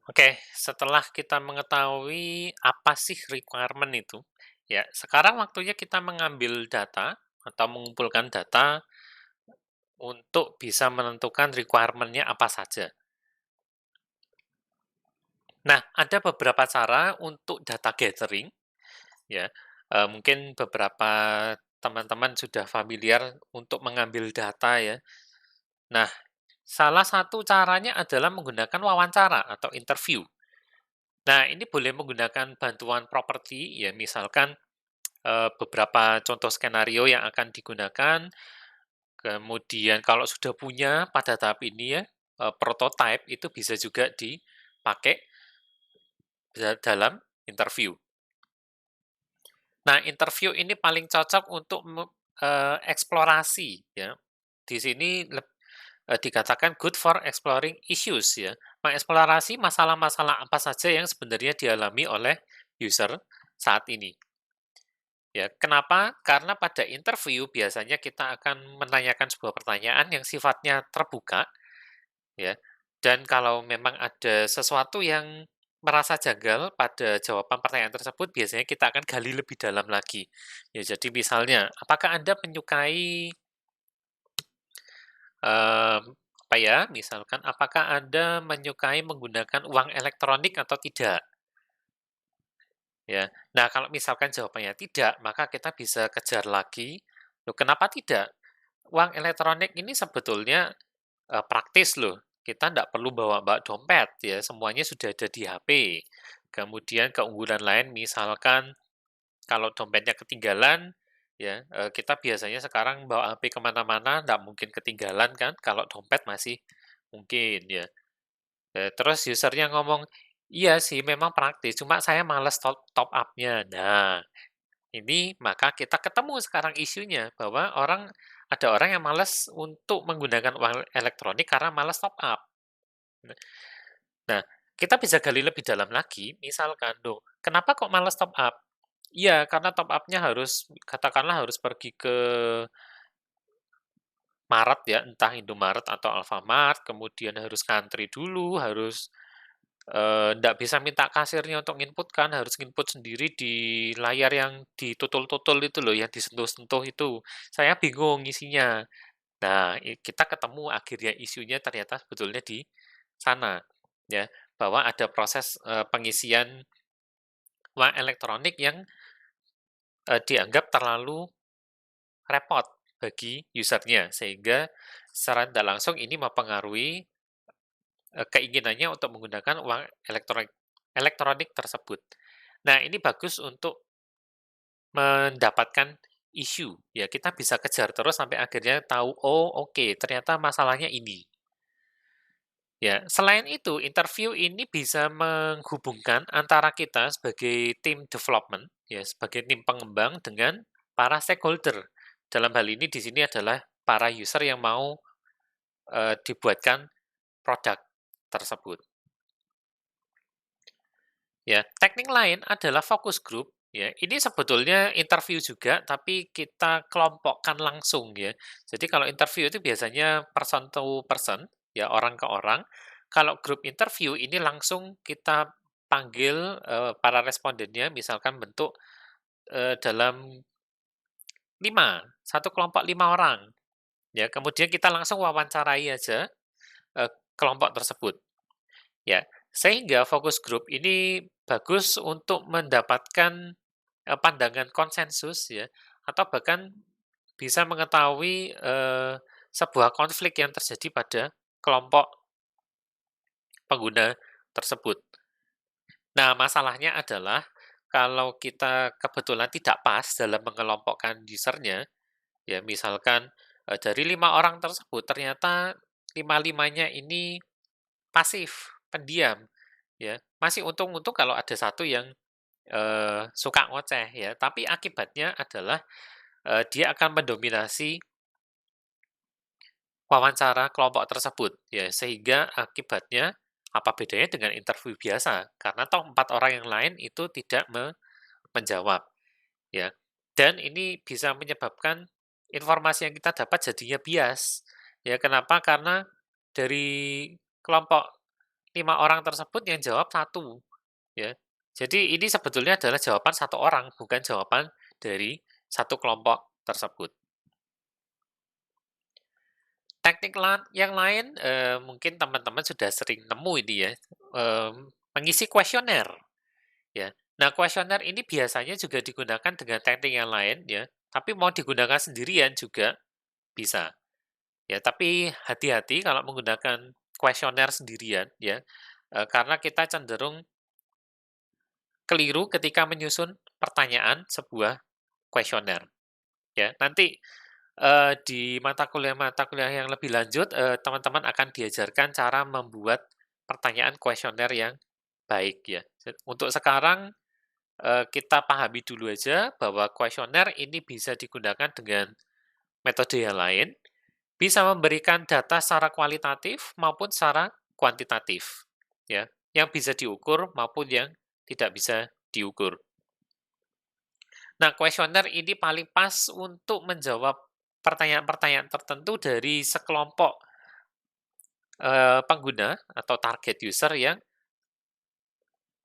Oke, setelah kita mengetahui apa sih requirement itu, ya sekarang waktunya kita mengambil data atau mengumpulkan data untuk bisa menentukan requirement-nya apa saja. Nah, ada beberapa cara untuk data gathering, ya. Mungkin beberapa teman-teman sudah familiar untuk mengambil data ya. Nah, salah satu caranya adalah menggunakan wawancara atau interview. Nah, ini boleh menggunakan bantuan properti, ya misalkan beberapa contoh skenario yang akan digunakan, kemudian kalau sudah punya pada tahap ini ya, prototype itu bisa juga dipakai dalam interview. Nah, interview ini paling cocok untuk eksplorasi ya. Di sini dikatakan good for exploring issues ya, mengeksplorasi masalah-masalah apa saja yang sebenarnya dialami oleh user saat ini. Ya, kenapa? Karena pada interview biasanya kita akan menanyakan sebuah pertanyaan yang sifatnya terbuka, ya. Dan kalau memang ada sesuatu yang merasa janggal pada jawaban pertanyaan tersebut, biasanya kita akan gali lebih dalam lagi. Ya, jadi misalnya, apakah Anda menyukai apa ya? Misalkan, apakah Anda menyukai menggunakan uang elektronik atau tidak? Ya. Nah, kalau misalkan jawabannya tidak, maka kita bisa kejar lagi, loh kenapa tidak? Uang elektronik ini sebetulnya, praktis loh, kita ndak perlu bawa-bawa dompet ya, semuanya sudah ada di HP. Kemudian keunggulan lain misalkan kalau dompetnya ketinggalan, ya, kita biasanya sekarang bawa HP kemana-mana ndak mungkin ketinggalan kan, kalau dompet masih mungkin ya. Terus user-nya ngomong, "Iya sih memang praktis, cuma saya males top up-nya." Nah, ini maka kita ketemu sekarang isunya, bahwa ada orang yang malas untuk menggunakan uang elektronik karena malas top up. Nah nah, kita bisa gali lebih dalam lagi, misalkan, "Loh, kenapa kok malas top up?" "Iya, karena top up-nya harus katakanlah harus pergi ke Maret ya, entah Indomaret atau Alfamart, kemudian harus ngantri dulu, harus nggak bisa minta kasirnya untuk nginput kan, harus nginput sendiri di layar yang ditutul-tutul itu loh, yang disentuh-sentuh itu. Saya bingung ngisinya." Nah, kita ketemu akhirnya isunya ternyata sebetulnya di sana, ya, bahwa ada proses, pengisian uang elektronik yang, dianggap terlalu repot bagi usernya sehingga secara tidak langsung ini mempengaruhi, keinginannya untuk menggunakan uang elektronik elektronik tersebut. Nah, ini bagus untuk mendapatkan isu, ya kita bisa kejar terus sampai akhirnya tahu, "Oh oke, ternyata masalahnya ini." Ya, selain itu, interview ini bisa menghubungkan antara kita sebagai tim development, ya sebagai tim pengembang dengan para stakeholder. Dalam hal ini di sini adalah para user yang mau, dibuatkan produk tersebut. Ya, teknik lain adalah focus group, ya. Ini sebetulnya interview juga, tapi kita kelompokkan langsung ya. Jadi kalau interview itu biasanya person to person, ya orang ke orang. Kalau grup interview ini langsung kita panggil, para respondennya, misalkan bentuk, dalam 5, satu kelompok 5 orang, ya. Kemudian kita langsung wawancarai aja, kelompok tersebut. Ya, sehingga fokus grup ini bagus untuk mendapatkan, pandangan konsensus ya, atau bahkan bisa mengetahui, sebuah konflik yang terjadi pada kelompok pengguna tersebut. Nah, masalahnya adalah kalau kita kebetulan tidak pas dalam mengelompokkan usernya, ya misalkan, dari 5 orang tersebut ternyata lima-limanya ini pasif, pendiam, ya. Masih untung-untung kalau ada satu yang, suka ngoceh ya, tapi akibatnya adalah, dia akan mendominasi wawancara kelompok tersebut, ya. Sehingga akibatnya, apa bedanya dengan interview biasa? Karena toh 4 orang yang lain itu tidak menjawab, ya. Dan ini bisa menyebabkan informasi yang kita dapat jadinya bias, ya. Kenapa? Karena dari kelompok 5 orang tersebut yang jawab satu, ya. Jadi ini sebetulnya adalah jawaban satu orang, bukan jawaban dari satu kelompok tersebut. Teknik yang lain, mungkin teman-teman sudah sering nemu ini ya, mengisi kuesioner, ya. Nah, kuesioner ini biasanya juga digunakan dengan teknik yang lain ya, tapi mau digunakan sendirian juga bisa. Ya, tapi hati-hati kalau menggunakan kuesioner sendirian ya, karena kita cenderung keliru ketika menyusun pertanyaan sebuah kuesioner, ya. Nanti, di mata kuliah yang lebih lanjut, teman-teman akan diajarkan cara membuat pertanyaan kuesioner yang baik ya. Untuk sekarang, kita pahami dulu aja bahwa kuesioner ini bisa digunakan dengan metode yang lain, bisa memberikan data secara kualitatif maupun secara kuantitatif, ya, yang bisa diukur maupun yang tidak bisa diukur. Nah, kuesioner ini paling pas untuk menjawab pertanyaan-pertanyaan tertentu dari sekelompok, pengguna atau target user yang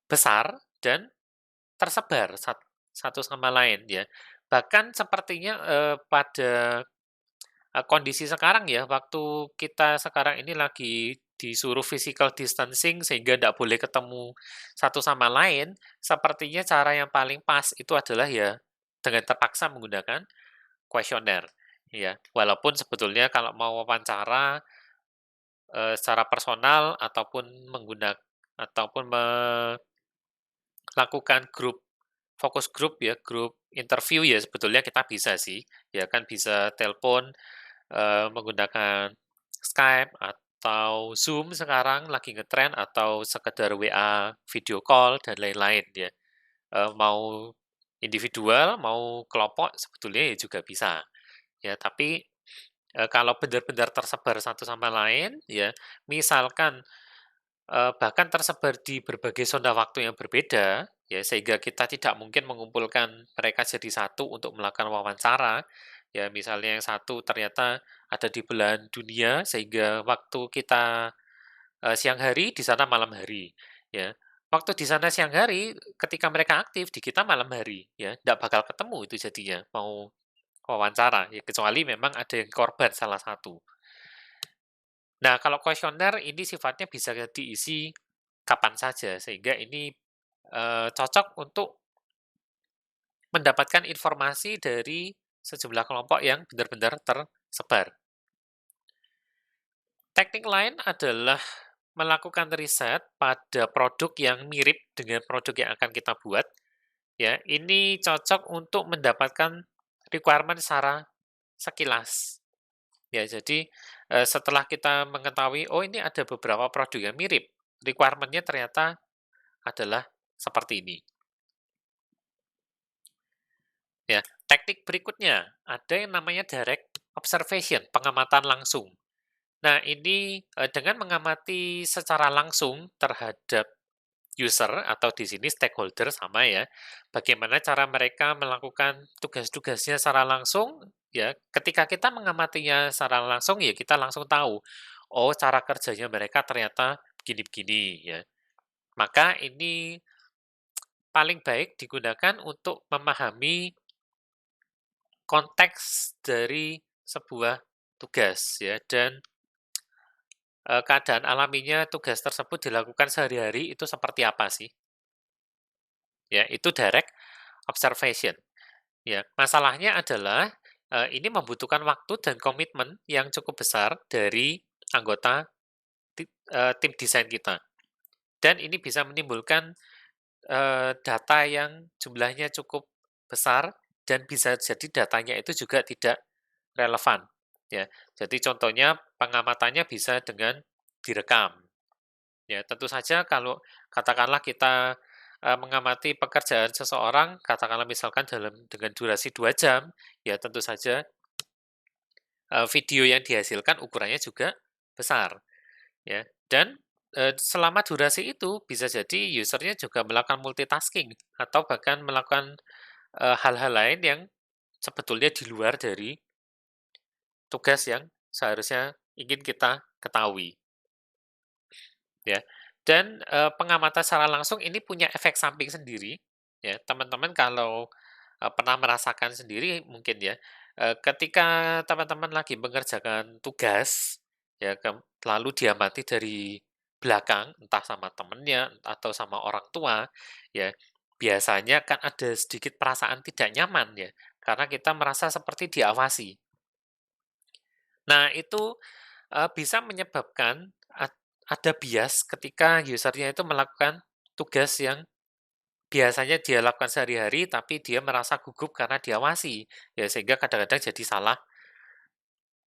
besar dan tersebar satu sama lain ya. Bahkan sepertinya, pada kondisi sekarang ya, waktu kita sekarang ini lagi disuruh physical distancing sehingga tidak boleh ketemu satu sama lain, sepertinya cara yang paling pas itu adalah ya dengan terpaksa menggunakan kuesioner, ya. Walaupun sebetulnya kalau mau wawancara, secara personal ataupun melakukan fokus grup ya, grup interview ya sebetulnya kita bisa sih, ya kan bisa telepon, menggunakan Skype atau Zoom sekarang lagi ngetren atau sekedar WA video call dan lain-lain ya. Mau individual, mau kelompok sebetulnya ya juga bisa. Ya, tapi, kalau benar-benar tersebar satu sama lain ya, misalkan, bahkan tersebar di berbagai zona waktu yang berbeda, ya sehingga kita tidak mungkin mengumpulkan mereka jadi satu untuk melakukan wawancara, ya misalnya yang satu ternyata ada di belahan dunia sehingga waktu kita, siang hari, di sana malam hari, ya. Waktu di sana siang hari, ketika mereka aktif, di kita malam hari, ya, nggak bakal ketemu itu jadinya, mau wawancara, ya kecuali memang ada yang korban salah satu. Nah, kalau kuesioner ini sifatnya bisa diisi kapan saja, sehingga ini, cocok untuk mendapatkan informasi dari sejumlah kelompok yang benar-benar tersebar. Teknik lain adalah melakukan riset pada produk yang mirip dengan produk yang akan kita buat, ya. Ini cocok untuk mendapatkan requirement secara sekilas. Ya, jadi, setelah kita mengetahui, oh ini ada beberapa produk yang mirip, requirement-nya ternyata adalah seperti ini. Ya, teknik berikutnya, ada yang namanya direct observation, pengamatan langsung. Nah, ini, dengan mengamati secara langsung terhadap user atau di sini stakeholder sama ya, bagaimana cara mereka melakukan tugas-tugasnya secara langsung, ya ketika kita mengamatinya secara langsung ya kita langsung tahu, oh cara kerjanya mereka ternyata begini-begini ya. Maka ini paling baik digunakan untuk memahami konteks dari sebuah tugas ya dan, keadaan alaminya tugas tersebut dilakukan sehari-hari itu seperti apa sih, ya itu direct observation. Ya, masalahnya adalah, ini membutuhkan waktu dan komitmen yang cukup besar dari anggota tim desain kita. Dan ini bisa menimbulkan, data yang jumlahnya cukup besar dan bisa jadi datanya itu juga tidak relevan, ya. Jadi contohnya pengamatannya bisa dengan direkam. Ya, tentu saja kalau katakanlah kita, mengamati pekerjaan seseorang, katakanlah misalkan dengan durasi 2 jam, ya tentu saja, video yang dihasilkan ukurannya juga besar, ya. Dan, selama durasi itu bisa jadi usernya juga melakukan multitasking atau bahkan melakukan, hal-hal lain yang sebetulnya di luar dari tugas yang seharusnya ingin kita ketahui, ya. Dan, pengamatan secara langsung ini punya efek samping sendiri, ya. Teman-teman kalau, pernah merasakan sendiri mungkin ya, ketika teman-teman lagi mengerjakan tugas, ya lalu diamati dari belakang, entah sama temennya, atau sama orang tua, ya, biasanya kan ada sedikit perasaan tidak nyaman ya, karena kita merasa seperti diawasi. Nah itu, bisa menyebabkan ada bias ketika usernya itu melakukan tugas yang biasanya dia lakukan sehari-hari, tapi dia merasa gugup karena diawasi. Ya sehingga kadang-kadang jadi salah,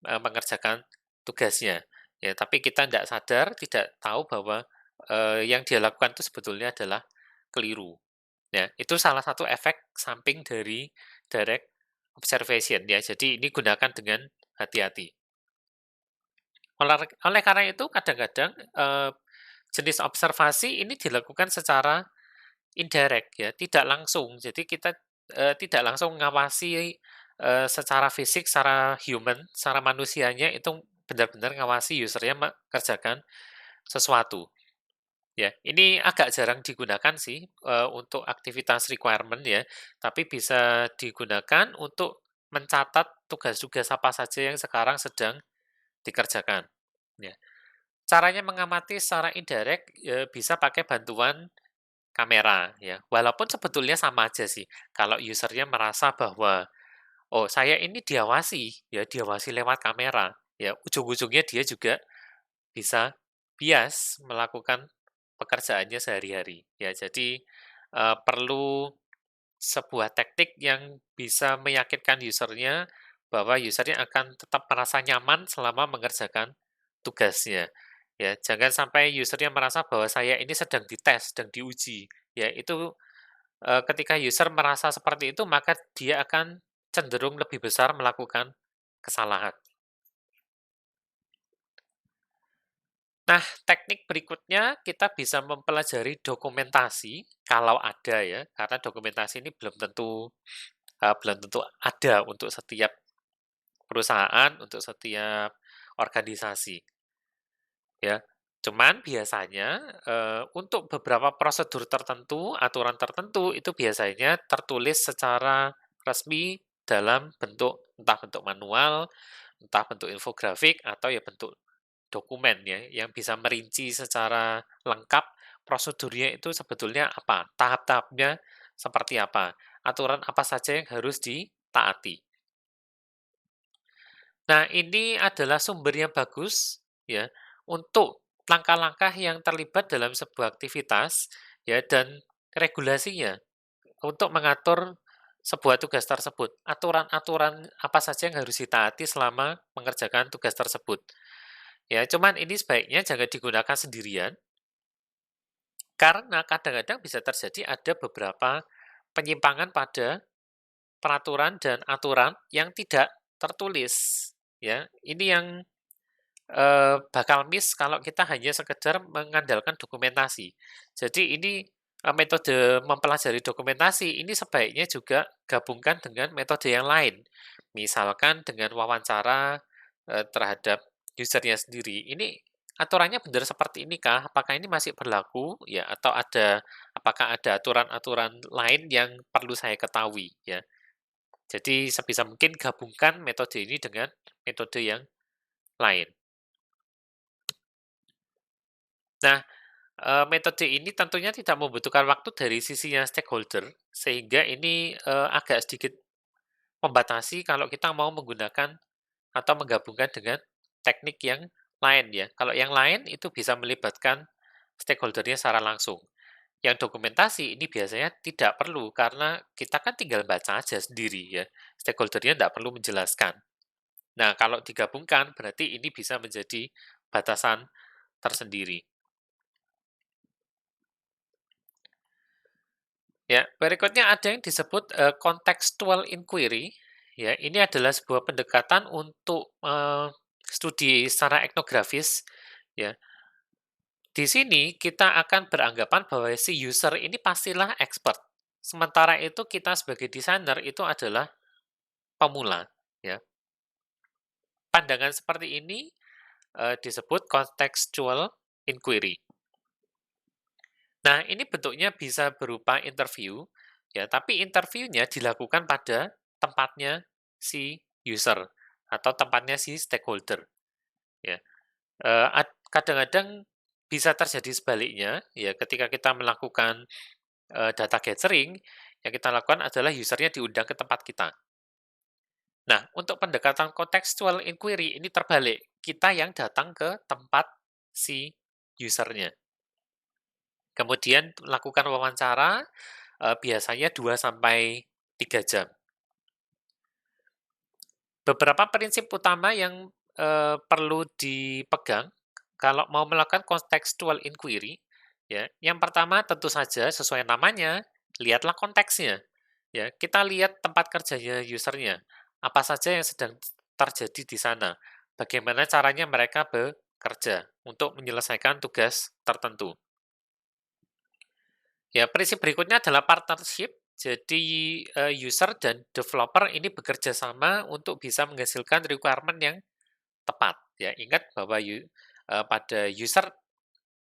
mengerjakan tugasnya. Ya tapi kita tidak sadar, tidak tahu bahwa, yang dia lakukan itu sebetulnya adalah keliru. Ya, itu salah satu efek samping dari direct observation ya. Jadi ini gunakan dengan hati-hati. Oleh karena itu kadang-kadang, jenis observasi ini dilakukan secara indirect ya, tidak langsung. Jadi kita, tidak langsung mengawasi, secara fisik, secara human, secara manusianya itu benar-benar ngawasi user-nya mengerjakan sesuatu, ya. Ini agak jarang digunakan sih, untuk aktivitas requirement ya, tapi bisa digunakan untuk mencatat tugas-tugas apa saja yang sekarang sedang dikerjakan, ya. Caranya mengamati secara indirect, bisa pakai bantuan kamera ya, walaupun sebetulnya sama aja sih. Kalau usernya merasa bahwa, "Oh, saya ini diawasi," ya diawasi lewat kamera, ya ujung-ujungnya dia juga bisa bias melakukan pekerjaannya sehari-hari. Ya jadi, perlu sebuah teknik yang bisa meyakinkan usernya bahwa usernya akan tetap merasa nyaman selama mengerjakan tugasnya. Ya, jangan sampai usernya merasa bahwa saya ini sedang dites, sedang diuji. Ya, itu ketika user merasa seperti itu, maka dia akan cenderung lebih besar melakukan kesalahan. Nah, teknik berikutnya kita bisa mempelajari dokumentasi kalau ada ya, karena dokumentasi ini belum tentu ada untuk setiap perusahaan, untuk setiap organisasi, ya. Cuman biasanya, untuk beberapa prosedur tertentu, aturan tertentu, itu biasanya tertulis secara resmi dalam bentuk entah bentuk manual, entah bentuk infografik, atau ya bentuk dokumen ya, yang bisa merinci secara lengkap prosedurnya itu sebetulnya apa, tahap-tahapnya seperti apa, aturan apa saja yang harus ditaati. Nah, ini adalah sumber yang bagus ya untuk langkah-langkah yang terlibat dalam sebuah aktivitas ya dan regulasinya untuk mengatur sebuah tugas tersebut. Aturan-aturan apa saja yang harus ditaati selama mengerjakan tugas tersebut. Ya, cuman ini sebaiknya jangan digunakan sendirian karena kadang-kadang bisa terjadi ada beberapa penyimpangan pada peraturan dan aturan yang tidak tertulis ya. Ini yang bakal miss kalau kita hanya sekedar mengandalkan dokumentasi. Jadi ini, metode mempelajari dokumentasi ini sebaiknya juga gabungkan dengan metode yang lain. Misalkan dengan wawancara, terhadap usernya sendiri. Ini aturannya benar seperti ini kah? Apakah ini masih berlaku? Ya, atau apakah ada aturan-aturan lain yang perlu saya ketahui? Ya, jadi sebisa mungkin gabungkan metode ini dengan metode yang lain. Nah, metode ini tentunya tidak membutuhkan waktu dari sisinya stakeholder, sehingga ini, agak sedikit membatasi kalau kita mau menggunakan atau menggabungkan dengan teknik yang lain ya. Kalau yang lain itu bisa melibatkan stakeholder-nya secara langsung. Yang dokumentasi ini biasanya tidak perlu karena kita kan tinggal baca aja sendiri ya. Stakeholder-nya tidak perlu menjelaskan. Nah, kalau digabungkan berarti ini bisa menjadi batasan tersendiri. Ya, berikutnya ada yang disebut, contextual inquiry, ya. Ini adalah sebuah pendekatan untuk, studi secara etnografis, ya. Di sini kita akan beranggapan bahwa si user ini pastilah expert. Sementara itu kita sebagai desainer itu adalah pemula, ya. Pandangan seperti ini, disebut contextual inquiry. Nah, ini bentuknya bisa berupa interview, ya, tapi interviewnya dilakukan pada tempatnya si user atau tempatnya si stakeholder, ya. Kadang-kadang bisa terjadi sebaliknya, ya, ketika kita melakukan, data gathering, yang kita lakukan adalah user-nya diundang ke tempat kita. Nah, untuk pendekatan contextual inquiry ini terbalik, kita yang datang ke tempat si user-nya. Kemudian lakukan wawancara, biasanya 2 sampai 3 jam. Beberapa prinsip utama yang, perlu dipegang kalau mau melakukan contextual inquiry, ya. Yang pertama tentu saja sesuai namanya, lihatlah konteksnya, ya. Kita lihat tempat kerjanya user-nya, apa saja yang sedang terjadi di sana, bagaimana caranya mereka bekerja untuk menyelesaikan tugas tertentu. Ya, prinsip berikutnya adalah partnership. Jadi, user dan developer ini bekerja sama untuk bisa menghasilkan requirement yang tepat. Ya, ingat bahwa pada user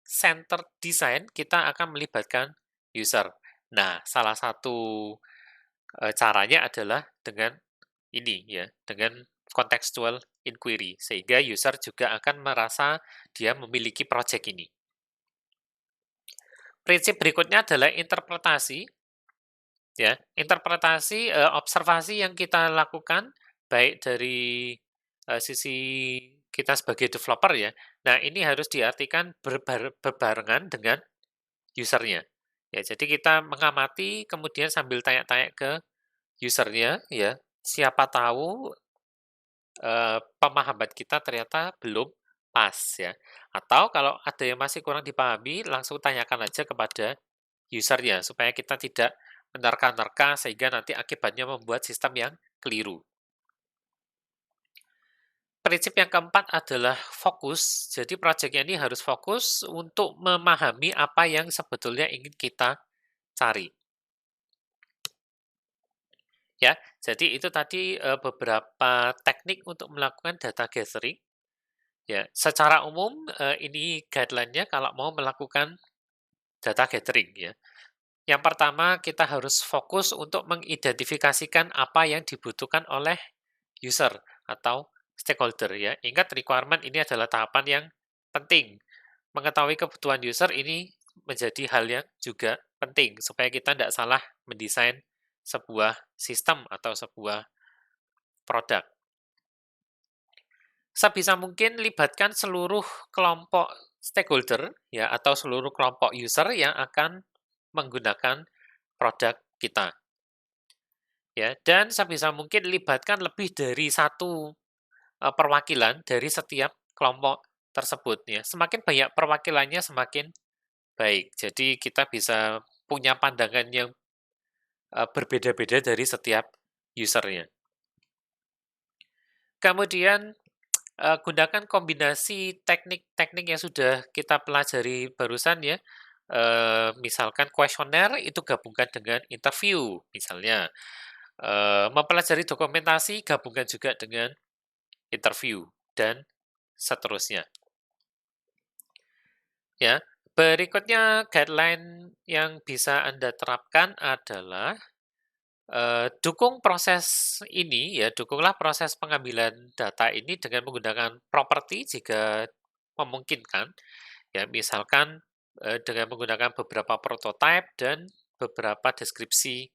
centered design kita akan melibatkan user. Nah, salah satu, caranya adalah dengan ini ya, dengan contextual inquiry, sehingga user juga akan merasa dia memiliki project ini. Prinsip berikutnya adalah interpretasi. Ya, interpretasi, observasi yang kita lakukan, baik dari, sisi kita sebagai developer ya. Nah, ini harus diartikan bebarengan dengan user-nya. Ya, jadi kita mengamati kemudian sambil tanya-tanya ke user-nya ya, siapa tahu, pemahaman kita ternyata belum pas ya. Atau kalau ada yang masih kurang dipahami, langsung tanyakan aja kepada user-nya, supaya kita tidak menerka-nerka sehingga nanti akibatnya membuat sistem yang keliru. Prinsip yang keempat adalah fokus. Jadi proyeknya ini harus fokus untuk memahami apa yang sebetulnya ingin kita cari. Ya, jadi itu tadi beberapa teknik untuk melakukan data gathering. Ya, secara umum ini guideline-nya kalau mau melakukan data gathering ya. Yang pertama, kita harus fokus untuk mengidentifikasikan apa yang dibutuhkan oleh user atau stakeholder ya. Ingat requirement ini adalah tahapan yang penting. Mengetahui kebutuhan user ini menjadi hal yang juga penting supaya kita tidak salah mendesain sebuah sistem atau sebuah produk. Sebisa mungkin libatkan seluruh kelompok stakeholder ya atau seluruh kelompok user yang akan menggunakan produk kita. Ya, dan sebisa mungkin libatkan lebih dari satu perwakilan dari setiap kelompok tersebut ya. Semakin banyak perwakilannya semakin baik. Jadi kita bisa punya pandangan yang berbeda-beda dari setiap usernya. Kemudian gunakan kombinasi teknik-teknik yang sudah kita pelajari barusan ya. Misalkan kuesioner itu gabungkan dengan interview misalnya. Mempelajari dokumentasi gabungkan juga dengan interview dan seterusnya. Ya, berikutnya guideline yang bisa Anda terapkan adalah, dukung proses ini ya, dukunglah proses pengambilan data ini dengan menggunakan properti jika memungkinkan. Ya, misalkan, dengan menggunakan beberapa prototipe dan beberapa deskripsi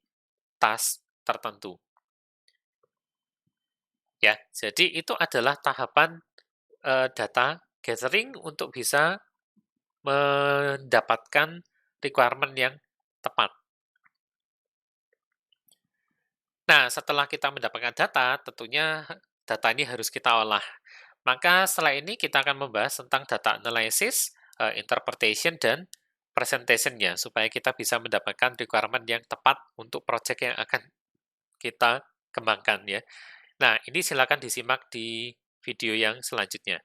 task tertentu. Ya, jadi itu adalah tahapan, data gathering untuk bisa mendapatkan requirement yang tepat. Nah, setelah kita mendapatkan data, tentunya data ini harus kita olah. Maka setelah ini kita akan membahas tentang data analysis, interpretation, dan presentation-nya, supaya kita bisa mendapatkan requirement yang tepat untuk project yang akan kita kembangkan ya. Nah, ini silakan disimak di video yang selanjutnya.